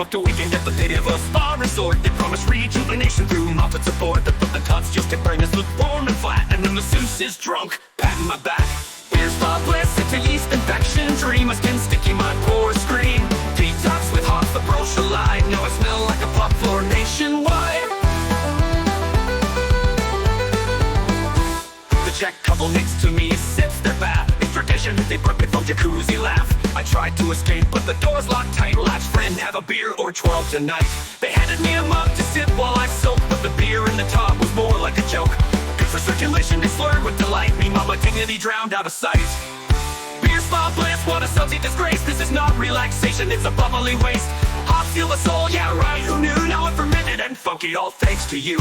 booked a weekend at the Pivo Spa Resort. They promised rejuvenation through malted support. But the cuts just to bring us lukewarm and flat, and the masseuse is drunk, patting my back. Here's spa bliss, it's a yeast infection. Dream my skin sticky, my pores scream. Detox with hot, the brochure line. Now I smell like a pop floor nationwide. The Czech couple next to me sips their bath. In tradition, they burp it from Jacuzzi laugh. I tried to escape, but the door's locked tight. Last friend, have a beer or 12 tonight. They handed me a mug to sip while I soaked, but the beer in the tub was more like a joke. Good for circulation, it's slurred with delight. Me mama dignity drowned out of sight. Beer spa bliss, what a sudsy disgrace. This is not relaxation, it's a bubbly waste. Hot feel the soul, yeah right, who knew? Now I'm fermented and funky, all thanks to you.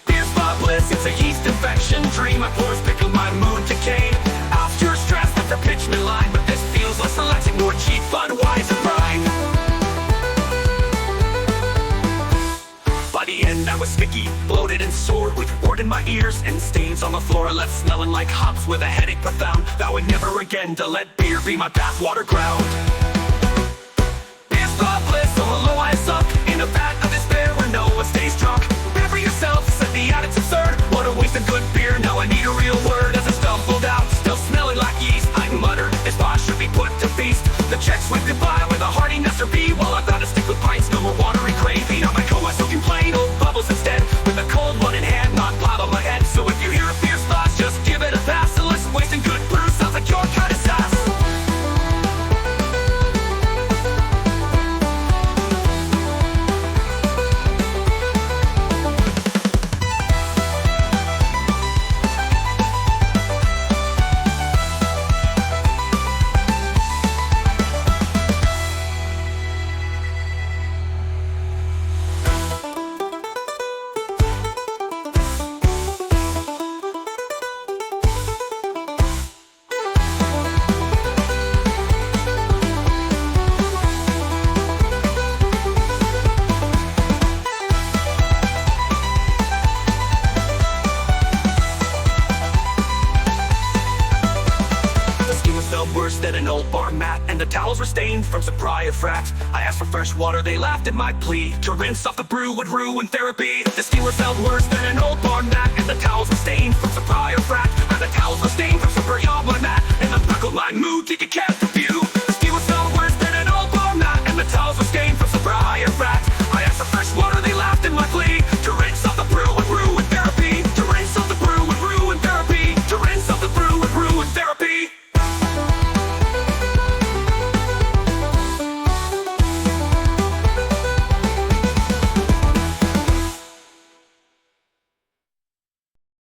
Beer spa bliss, it's a yeast infection. Dream my pores pickle, my mood decay. After stress, after pitch me line. But this feels less relaxing, more cheap, Budweiser brine. By the end I was sticky, bloated and sore, with wart in my ears and stains on the floor. I left smelling like hops with a headache profound, vowing never again to let beer be my bathwater ground. Beer spa bliss, so low eyes up in a vat of despair where no one stays drunk. Remember yourself, said the addict's absurd. What a waste of good beer, now I need a real word. As I stumbled out, still smelling like yeast, I muttered, this bar should be put to feast. The Czechs went goodbye with a hearty Nestor B, while I thought to stick with pints, no more watery gravy. Now my coma soaking plain old bubbles instead, with a cold one in hand, not blob on my head. So if you hear a beer splash, just give it a pass. So less wasting good brew, sounds like your kind of sass. Worse than an old bar mat, and the towels were stained from sobriety frat. I asked for fresh water, they laughed at my plea. To rinse off the brew would ruin therapy. The steamer felt worse than an old bar mat, and the towels were stained from sobriety frat. And the towels were stained from sobriety on my mat, and I buckled my mood to get kept.